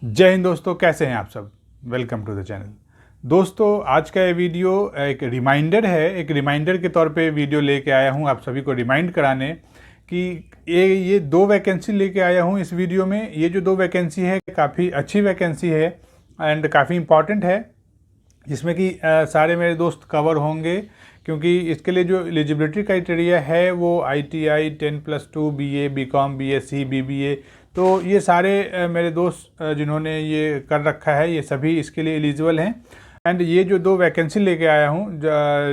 जय हिंद दोस्तों, कैसे हैं आप सब। Welcome to the channel. दोस्तों, आज का ये वीडियो एक रिमाइंडर है। एक रिमाइंडर के तौर पे वीडियो लेके आया हूँ आप सभी को रिमाइंड कराने कि ये दो वैकेंसी लेके आया हूँ इस वीडियो में। ये जो दो वैकेंसी है काफ़ी अच्छी वैकेंसी है एंड काफ़ी इम्पॉर्टेंट है, जिसमें कि सारे मेरे दोस्त कवर होंगे, क्योंकि इसके लिए जो एलिजिबिलिटी क्राइटेरिया है वो ITI 10+2 BA BCom BSc BBA, तो ये सारे मेरे दोस्त जिन्होंने ये कर रखा है ये सभी इसके लिए एलिजिबल हैं। एंड ये जो दो वैकेंसी लेके आया हूँ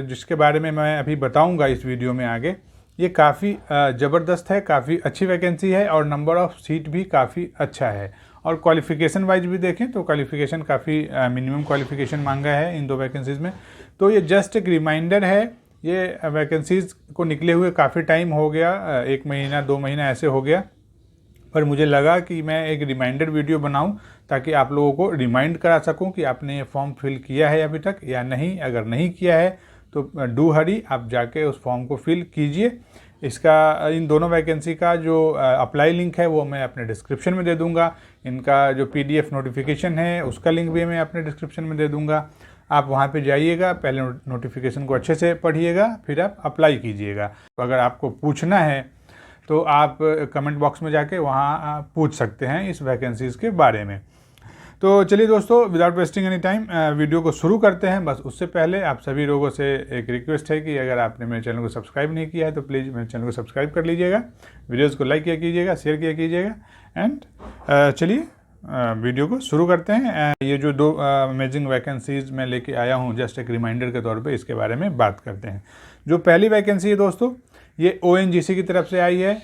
जिसके बारे में मैं अभी बताऊँगा इस वीडियो में आगे, ये काफ़ी ज़बरदस्त है, काफ़ी अच्छी वैकेंसी है और नंबर ऑफ़ सीट भी काफ़ी अच्छा है। और क्वालिफ़िकेशन वाइज भी देखें तो क्वालिफ़िकेशन काफ़ी मिनिमम क्वालिफ़िकेशन मांगा है इन दो वैकेंसीज़ में। तो ये जस्ट एक रिमाइंडर है। ये वैकेंसीज़ को निकले हुए काफ़ी टाइम हो गया, 1 महीना 2 महीना ऐसे हो गया, पर मुझे लगा कि मैं एक रिमाइंडर वीडियो बनाऊं ताकि आप लोगों को रिमाइंड करा सकूं कि आपने ये फॉर्म फिल किया है अभी तक या नहीं। अगर नहीं किया है तो डू हरी, आप जाके उस फॉर्म को फिल कीजिए। इसका इन दोनों वैकेंसी का जो अप्लाई लिंक है वो मैं अपने डिस्क्रिप्शन में दे दूंगा। इनका जो PDF नोटिफिकेशन है उसका लिंक भी मैं अपने डिस्क्रिप्शन में दे दूंगा। आप वहाँ पे जाइएगा, पहले नोटिफिकेशन को अच्छे से पढ़िएगा, फिर आप अप्लाई कीजिएगा। तो अगर आपको पूछना है तो आप कमेंट बॉक्स में जाके वहाँ पूछ सकते हैं इस वैकेंसीज़ के बारे में। तो चलिए दोस्तों, without wasting any time video को शुरू करते हैं। बस उससे पहले आप सभी लोगों से एक रिक्वेस्ट है कि अगर आपने मेरे चैनल को सब्सक्राइब नहीं किया है तो प्लीज़ मेरे चैनल को सब्सक्राइब कर लीजिएगा, वीडियोज़ को लाइक किया कीजिएगा, शेयर किया कीजिएगा। एंड चलिए वीडियो को शुरू करते हैं। ये जो दो अमेजिंग वैकेंसीज़ मैं लेके आया हूँ जस्ट एक रिमाइंडर के तौर पे, इसके बारे में बात करते हैं। जो पहली वैकेंसी है दोस्तों, ये ONGC की तरफ से आई है।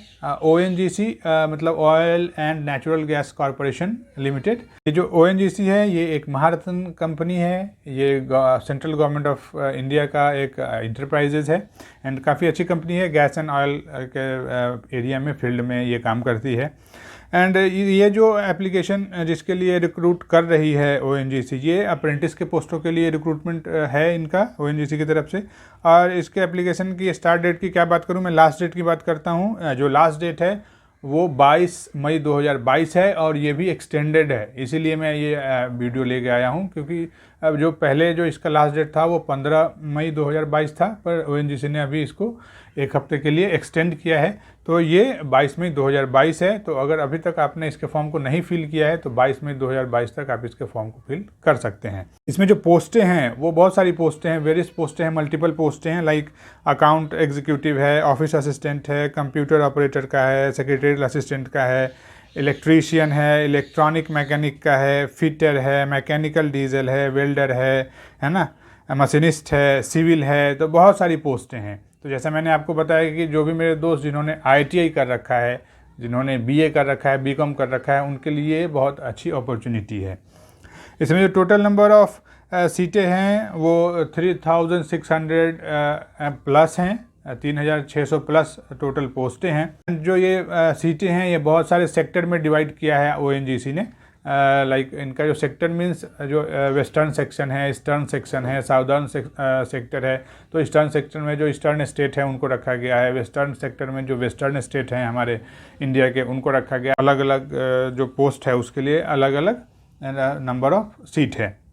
ONGC मतलब oil and natural gas corporation limited. ये जो ONGC है ये एक महारत्न कंपनी है। ये सेंट्रल गवर्नमेंट ऑफ इंडिया का एक इंटरप्राइजेज है एंड काफ़ी अच्छी कंपनी है। गैस एंड ऑयल के एरिया में फील्ड में ये काम करती है। एंड ये जो एप्लीकेशन जिसके लिए रिक्रूट कर रही है ONGC, ये अप्रेंटिस के पोस्टों के लिए रिक्रूटमेंट है इनका ONGC की तरफ से। और इसके एप्लीकेशन की स्टार्ट डेट की क्या बात करूं, मैं लास्ट डेट की बात करता हूं। जो लास्ट डेट है वो 22 मई 2022 है और ये भी एक्सटेंडेड है, इसीलिए मैं ये वीडियो लेके आया हूं, क्योंकि अब जो पहले जो इसका लास्ट डेट था वो 15 मई 2022 था, पर ONGC ने अभी इसको 1 हफ्ते के लिए एक्सटेंड किया है। तो ये 22 मई 2022 है। तो अगर अभी तक आपने इसके फॉर्म को नहीं फिल किया है तो 22 मई 2022 तक आप इसके फॉर्म को फिल कर सकते हैं। इसमें जो पोस्टें हैं वो बहुत सारी पोस्टें हैं, वेरियस पोस्टें हैं, मल्टीपल पोस्टें हैं। लाइक अकाउंट एग्जीक्यूटिव है, ऑफिस असिस्टेंट है, कंप्यूटर ऑपरेटर का है, सेक्रेटरियल असिस्टेंट का है, इलेक्ट्रीशियन है, इलेक्ट्रॉनिक मैकेनिक का है, फिटर है, मैकेनिकल डीजल है, वेल्डर है ना, मशीनिस्ट है, सिविल है। तो बहुत सारी पोस्टें हैं। तो जैसा मैंने आपको बताया कि जो भी मेरे दोस्त जिन्होंने ITI कर रखा है, जिन्होंने BA कर रखा है, BCom कर रखा है, उनके लिए बहुत अच्छी अपॉर्चुनिटी है। इसमें जो टोटल नंबर ऑफ़ सीटें हैं वो 3600 प्लस हैं, 3600 प्लस टोटल पोस्टें हैं। जो ये सीटें हैं ये बहुत सारे सेक्टर में डिवाइड किया है ONGC ने। लाइक इनका जो सेक्टर मीन्स जो वेस्टर्न सेक्शन है, ईस्टर्न सेक्शन है, साउदर्न सेक्टर है। तो ईस्टर्न सेक्टर में जो ईस्टर्न स्टेट है उनको रखा गया है, वेस्टर्न सेक्टर में जो वेस्टर्न स्टेट हैं हमारे इंडिया के उनको रखा गया। अलग अलग जो पोस्ट है उसके लिए अलग अलग नंबर ऑफ सीट है।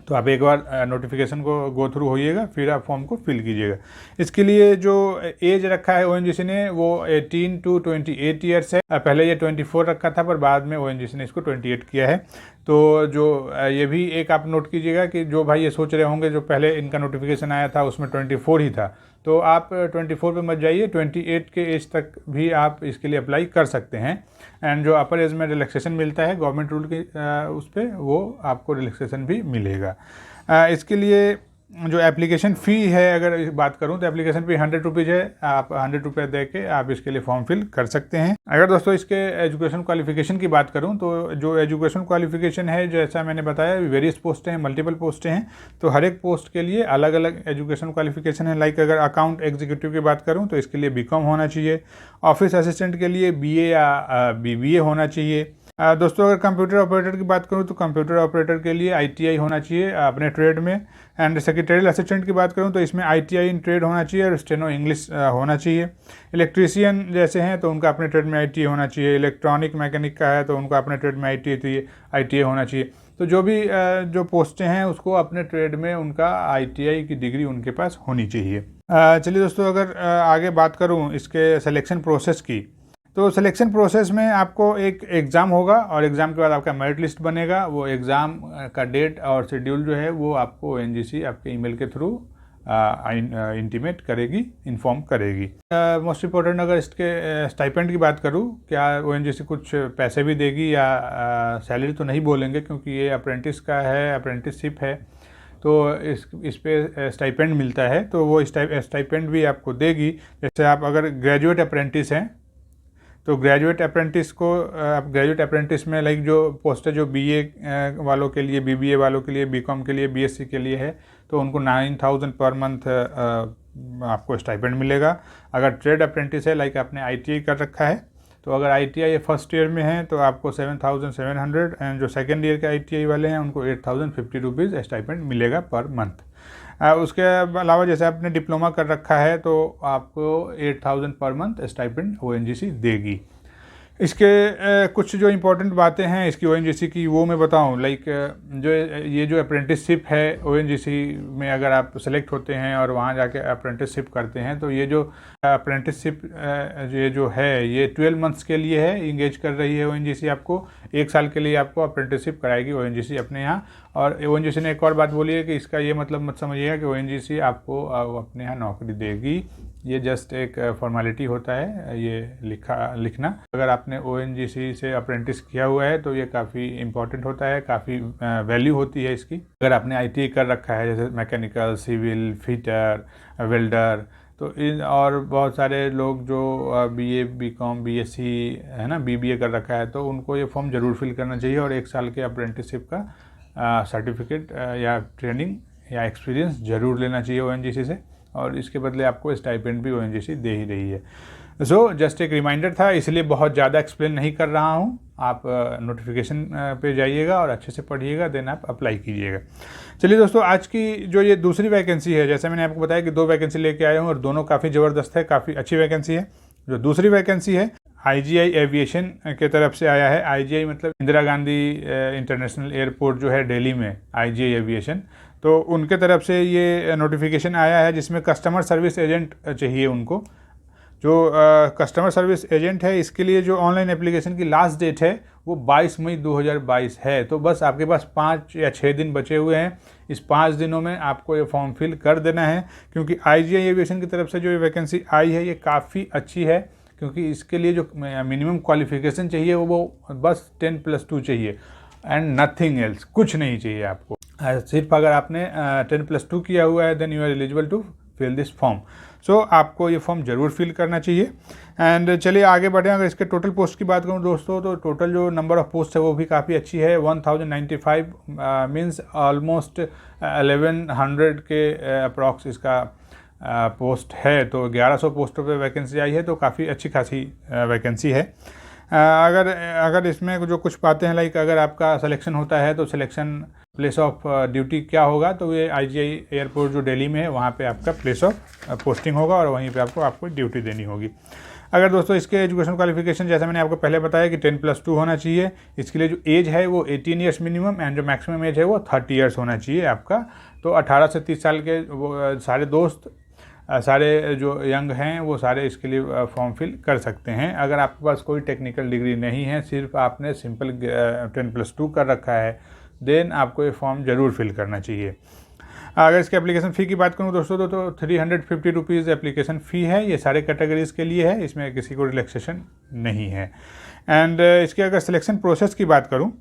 तो आप एक बार नोटिफिकेशन को गो थ्रू होइएगा, फिर आप फॉर्म को फिल कीजिएगा। इसके लिए जो एज रखा है ONGC ने वो 18 to 28 ईयर्स है। पहले ये 24 रखा था पर बाद में ONGC ने इसको 28 किया है। तो जो ये भी एक आप नोट कीजिएगा कि जो भाई ये सोच रहे होंगे जो पहले इनका नोटिफिकेशन आया था उसमें 24 ही था, तो आप 24 पे मत जाइए, 28 के एज तक भी आप इसके लिए अप्लाई कर सकते हैं। एंड जो अपर एज में रिलैक्सेशन मिलता है गवर्नमेंट रूल के उस पर, वो आपको रिलैक्सेशन भी मिलेगा। इसके लिए जो एप्लीकेशन फ़ी है अगर बात करूं तो एप्लीकेशन फ़ी 100 रुपीज़ है। आप 100 रुपये दे के आप इसके लिए फॉर्म फिल कर सकते हैं। अगर दोस्तों इसके एजुकेशन क्वालिफिकेशन की बात करूं तो जो एजुकेशन क्वालिफिकेशन है, जैसा मैंने बताया, वेरियस पोस्टें हैं, मल्टीपल पोस्टें हैं, तो हर एक पोस्ट के लिए अलग अलग एजुकेशन क्वालिफिकेशन है। लाइक अगर अकाउंट एग्जीक्यूटिव की बात करूँ तो इसके लिए BCom होना चाहिए। ऑफिस असिस्टेंट के लिए BA या BBA होना चाहिए। दोस्तों अगर कंप्यूटर ऑपरेटर की बात करूं तो कंप्यूटर ऑपरेटर के लिए ITI होना चाहिए अपने ट्रेड में। एंड सेक्रेटरियल असिस्टेंट की बात करूं तो इसमें ITI इन ट्रेड होना चाहिए और स्टेनो इंग्लिश होना चाहिए। इलेक्ट्रीशियन जैसे हैं तो उनका अपने ट्रेड में ITI होना चाहिए। इलेक्ट्रॉनिक मैकेनिक का है तो उनका अपने ट्रेड में ITI होना चाहिए। तो जो भी जो पोस्टें हैं उसको अपने ट्रेड में उनका ITI की डिग्री उनके पास होनी चाहिए। चलिए दोस्तों अगर आगे बात करूँ इसके सिलेक्शन प्रोसेस की, तो सिलेक्शन प्रोसेस में आपको एक एग्ज़ाम होगा और एग्ज़ाम के बाद आपका मेरिट लिस्ट बनेगा। वो एग्ज़ाम का डेट और शेड्यूल जो है वो आपको ONGC आपके ईमेल के थ्रू इंटीमेट करेगी, इन्फॉर्म करेगी। मोस्ट इम्पोर्टेंट अगर इसके स्टाइपेंड की बात करूँ, क्या ONGC कुछ पैसे भी देगी या सैलरी तो नहीं बोलेंगे क्योंकि ये अप्रेंटिस का है, अप्रेंटिसशिप है, तो इस पे स्टाइपेंड मिलता है। तो वो स्टाइपेंड भी आपको देगी। जैसे आप अगर ग्रेजुएट अप्रेंटिस हैं तो ग्रेजुएट अप्रेंटिस में लाइक जो पोस्ट है जो BA वालों के लिए, BBA वालों के लिए, BCom के लिए, BSc के लिए है, तो उनको 9,000 पर मंथ आपको स्टाइपेंड मिलेगा। अगर ट्रेड अप्रेंटिस है लाइक आपने ITI कर रखा है तो अगर ITI फर्स्ट ईयर में है तो आपको 7,700 एंड जो सेकेंड ईयर के ITI वाले हैं उनको 8,050 रुपीज़ स्टाइपेंड मिलेगा पर मंथ। उसके अलावा जैसे आपने डिप्लोमा कर रखा है तो आपको 8,000 पर मंथ स्टाइपेंड ONGC देगी। इसके कुछ जो इम्पोर्टेंट बातें हैं इसकी ONGC की वो मैं बताऊं, लाइक ये जो अप्रेंटिसशिप है ONGC में अगर आप सेलेक्ट होते हैं और वहां जाके अप्रेंटिसशिप करते हैं तो ये जो अप्रेंटिसशिप ये जो है ये 12 मंथ्स के लिए है, इंगेज कर रही है ONGC आपको। 1 साल के लिए आपको अप्रेंटिसशिप कराएगी ONGC अपने यहाँ। और ONGC ने एक और बात बोली है कि इसका ये मतलब मत समझिएगा कि ONGC आपको अपने यहाँ नौकरी देगी, ये जस्ट एक फॉर्मेलिटी होता है ये लिखना। अगर आपने ONGC से अप्रेंटिस किया हुआ है तो ये काफ़ी इम्पोर्टेंट होता है, काफ़ी वैल्यू होती है इसकी। अगर आपने ITI कर रखा है जैसे मैकेनिकल, सिविल, फिटर, वेल्डर, तो इन और बहुत सारे लोग जो BA, BCom, BSc है ना, BBA कर रखा है तो उनको ये फॉर्म ज़रूर फिल करना चाहिए और 1 साल के अप्रेंटिसशिप का सर्टिफिकेट या ट्रेनिंग या एक्सपीरियंस ज़रूर लेना चाहिए ONGC से, और इसके बदले आपको स्टाइपेंड भी ONGC दे ही रही है। सो जस्ट एक रिमाइंडर था, इसलिए बहुत ज़्यादा एक्सप्लेन नहीं कर रहा हूँ। आप नोटिफिकेशन पे जाइएगा और अच्छे से पढ़िएगा, देन आप अप्लाई कीजिएगा। चलिए दोस्तों, आज की जो ये दूसरी वैकेंसी है, जैसे मैंने आपको बताया कि 2 वैकेंसी लेके आया हूँ और दोनों काफ़ी ज़बरदस्त है, काफ़ी अच्छी वैकेंसी है। जो दूसरी वैकेंसी है IGI एविएशन के तरफ से आया है। IGI मतलब इंदिरा गांधी इंटरनेशनल एयरपोर्ट जो है दिल्ली में, IGI एविएशन, तो उनके तरफ से ये नोटिफिकेशन आया है जिसमें कस्टमर सर्विस एजेंट चाहिए उनको। जो कस्टमर सर्विस एजेंट है इसके लिए जो ऑनलाइन एप्लीकेशन की लास्ट डेट है वो 22 मई 2022 है। तो बस आपके पास 5 या 6 दिन बचे हुए हैं। इस 5 दिनों में आपको ये फॉर्म फिल कर देना है, क्योंकि IGI एविएशन की तरफ से जो ये वैकेंसी आई है ये काफ़ी अच्छी है, क्योंकि इसके लिए जो मिनिमम क्वालिफिकेशन चाहिए वो बस 10+2 चाहिए एंड नथिंग एल्स, कुछ नहीं चाहिए आपको। सिर्फ अगर आपने 10+2 किया हुआ है then you are eligible to fill this form. So आपको ये फॉर्म ज़रूर फिल करना चाहिए। एंड चलिए आगे बढ़ें। अगर इसके टोटल पोस्ट की बात करूँ दोस्तों, तो टोटल जो नंबर ऑफ़ पोस्ट है वो भी काफ़ी अच्छी है। 1095 मीन्स ऑलमोस्ट 1100 के अप्रॉक्स इसका पोस्ट है। तो 1100 पोस्टों पे वैकेंसी आई है, तो काफ़ी अच्छी खासी वैकेंसी है। अगर इसमें जो कुछ बातें हैं, लाइक अगर आपका सिलेक्शन होता है तो सिलेक्शन प्लेस ऑफ ड्यूटी क्या होगा, तो ये IGI एयरपोर्ट जो दिल्ली में है वहाँ पे आपका प्लेस ऑफ पोस्टिंग होगा और वहीं पे आपको ड्यूटी देनी होगी। अगर दोस्तों इसके एजुकेशन क्वालिफिकेशन जैसे मैंने आपको पहले बताया कि 10+2 होना चाहिए। इसके लिए जो एज है वो 18 ईयर्स मिनिमम एंड जो मैक्सिमम एज है वो 30 ईयर्स होना चाहिए आपका। तो 18 से 30 साल के वो सारे दोस्त, सारे जो यंग हैं वो सारे इसके लिए फॉर्म फिल कर सकते हैं। अगर आपके पास कोई टेक्निकल डिग्री नहीं है, सिर्फ आपने सिंपल 10+2 कर रखा है, देन आपको ये फॉर्म ज़रूर फिल करना चाहिए। अगर इसके एप्लीकेशन फ़ी की बात करूँ दोस्तों तो 350 रुपीज़ एप्लीकेशन फ़ी है। ये सारे कैटेगरीज़ के लिए है, इसमें किसी को रिलैक्सेशन नहीं है। एंड इसके अगर सिलेक्शन प्रोसेस की बात करूँ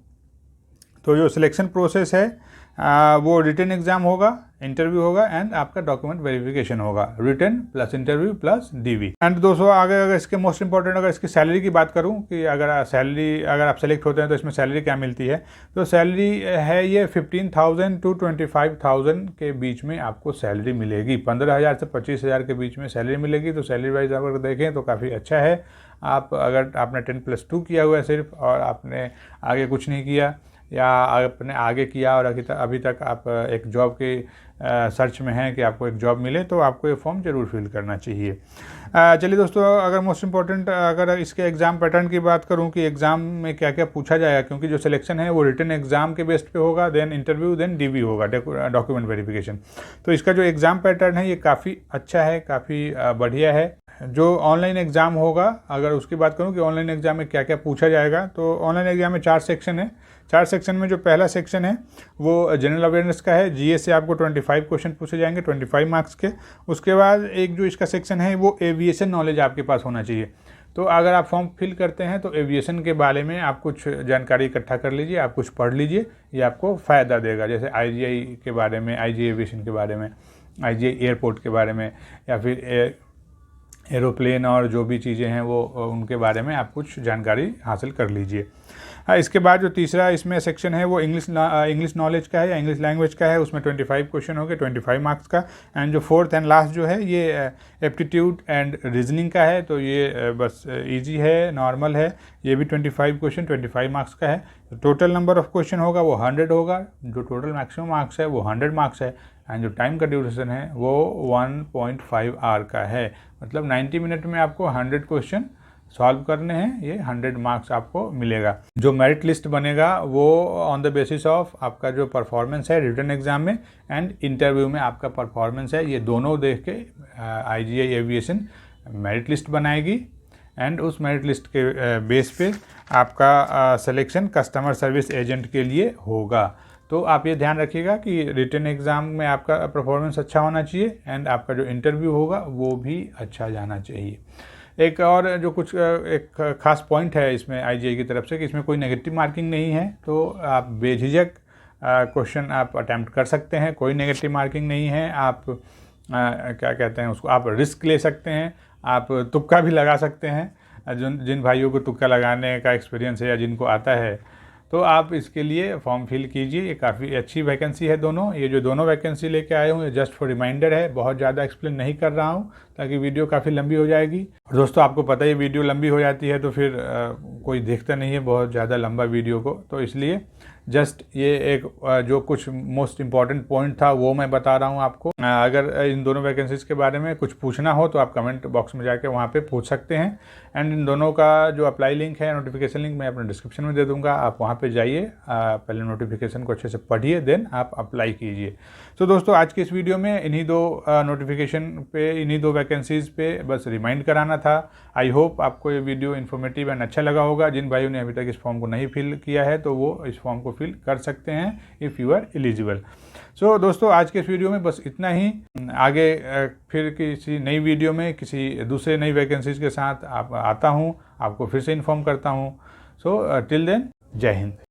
तो जो सिलेक्शन प्रोसेस है वो रिटन एग्ज़ाम होगा, इंटरव्यू होगा एंड आपका डॉक्यूमेंट वेरिफिकेशन होगा, written plus interview plus DV. And दोस्तों अगर इसके मोस्ट इंपॉर्टेंट अगर इसकी सैलरी की बात करूं कि अगर आप सेलेक्ट होते हैं तो इसमें सैलरी क्या मिलती है, तो सैलरी है ये 15,000 to 25,000 के बीच में आपको सैलरी मिलेगी। 15,000 से 25,000 के बीच में सैलरी मिलेगी। तो सैलरी वाइज अगर देखें तो काफ़ी अच्छा है। आप अगर आपने 10+2 किया हुआ है सिर्फ और आपने आगे कुछ नहीं किया, या आपने आगे किया और अभी तक आप एक जॉब के सर्च में हैं कि आपको एक जॉब मिले, तो आपको ये फॉर्म ज़रूर फिल करना चाहिए। चलिए दोस्तों, अगर मोस्ट इम्पॉर्टेंट अगर इसके एग्ज़ाम पैटर्न की बात करूं कि एग्ज़ाम में क्या क्या पूछा जाएगा, क्योंकि जो सिलेक्शन है वो रिटन एग्ज़ाम के बेस्ड पे होगा, देन इंटरव्यू, देन डीवी होगा, डॉक्यूमेंट वेरिफिकेशन। तो इसका जो एग्ज़ाम पैटर्न है ये काफ़ी अच्छा है, काफ़ी बढ़िया है। जो ऑनलाइन एग्ज़ाम होगा, अगर उसकी बात करूं कि ऑनलाइन एग्ज़ाम में क्या क्या पूछा जाएगा, तो ऑनलाइन एग्ज़ाम में 4 सेक्शन है। 4 सेक्शन में जो पहला सेक्शन है वो जनरल अवेयरनेस का है। जीएस से आपको 25 क्वेश्चन पूछे जाएंगे 25 मार्क्स के। उसके बाद एक जो इसका सेक्शन है वो एविएशन नॉलेज आपके पास होना चाहिए। तो अगर आप फॉर्म फिल करते हैं तो एविएशन के बारे में आप कुछ जानकारी इकट्ठा कर लीजिए, आप कुछ पढ़ लीजिए, ये आपको फ़ायदा देगा। जैसे आईजीआई के बारे में, आईजीआई एविएशन के बारे में, आईजीआई एयरपोर्ट के बारे में, या फिर एरोप्लेन और जो भी चीज़ें हैं वो उनके बारे में आप कुछ जानकारी हासिल कर लीजिए। इसके बाद जो तीसरा इसमें सेक्शन है वो इंग्लिश नॉलेज का है या इंग्लिश लैंग्वेज का है। उसमें 25 क्वेश्चन होंगे 25 मार्क्स का। एंड जो फोर्थ एंड लास्ट जो है ये एप्टीट्यूड एंड रीजनिंग का है। तो ये बस इजी है, नॉर्मल है। ये भी 25 क्वेश्चन 25 मार्क्स का है। टोटल नंबर ऑफ क्वेश्चन होगा वो 100 होगा। जो टोटल मैक्सिमम मार्क्स है वो 100 मार्क्स है। एंड जो टाइम का ड्यूरेशन है वो 1.5 आवर का है। मतलब 90 मिनट में आपको 100 क्वेश्चन सॉल्व करने हैं। ये 100 मार्क्स आपको मिलेगा। जो मेरिट लिस्ट बनेगा वो ऑन द बेसिस ऑफ आपका जो परफॉर्मेंस है रिटन एग्जाम में एंड इंटरव्यू में आपका परफॉर्मेंस है, ये दोनों देख के आईजीआई एविएशन मेरिट लिस्ट बनाएगी। एंड उस मेरिट लिस्ट के बेस पे आपका सिलेक्शन कस्टमर सर्विस एजेंट के लिए होगा। तो आप ये ध्यान रखिएगा कि रिटन एग्ज़ाम में आपका परफॉर्मेंस अच्छा होना चाहिए एंड आपका जो इंटरव्यू होगा वो भी अच्छा जाना चाहिए। एक और जो कुछ एक ख़ास पॉइंट है इसमें आईजीआई की तरफ से कि इसमें कोई नेगेटिव मार्किंग नहीं है। तो आप बेझिझक क्वेश्चन आप अटैम्प्ट कर सकते हैं, कोई नेगेटिव मार्किंग नहीं है। आप क्या कहते हैं उसको, आप रिस्क ले सकते हैं, आप तुक्का भी लगा सकते हैं। जिन भाइयों को तुक्का लगाने का एक्सपीरियंस है या जिनको आता है, तो आप इसके लिए फॉर्म फिल कीजिए। ये काफ़ी अच्छी वैकेंसी है दोनों। ये जो दोनों वैकेंसी लेके आए हूँ ये जस्ट फॉर रिमाइंडर है, बहुत ज़्यादा एक्सप्लेन नहीं कर रहा हूँ ताकि वीडियो काफ़ी लंबी हो जाएगी। और दोस्तों आपको पता है वीडियो लंबी हो जाती है तो फिर कोई देखता नहीं है बहुत ज़्यादा लंबा वीडियो को। तो इसलिए जस्ट ये एक जो कुछ मोस्ट इम्पॉर्टेंट पॉइंट था वो मैं बता रहा हूँ आपको। अगर इन दोनों वैकेंसीज़ के बारे में कुछ पूछना हो तो आप कमेंट बॉक्स में जाके वहाँ पे पूछ सकते हैं। एंड इन दोनों का जो अप्लाई लिंक है, नोटिफिकेशन लिंक, मैं अपने डिस्क्रिप्शन में दे दूँगा। आप वहाँ पे जाइए, पहले नोटिफिकेशन को अच्छे से पढ़िए, देन आप अप्लाई कीजिए। तो दोस्तों आज के इस वीडियो में इन्हीं दो नोटिफिकेशन पे, इन्हीं दो वैकेंसीज़ पे बस रिमाइंड कराना था। आई होप आपको ये वीडियो इन्फॉर्मेटिव एंड अच्छा लगा होगा। जिन भाइयों ने अभी तक इस फॉर्म को नहीं फिल किया है तो वो इस फॉर्म को फिल कर सकते हैं इफ़ यू आर एलिजिबल। सो दोस्तों आज के इस वीडियो में बस इतना ही। आगे फिर किसी नई वीडियो में किसी दूसरे नई वैकेंसीज़ के साथ आता हूँ, आपको फिर से इन्फॉर्म करता हूँ। सो टिल देन, जय हिंद।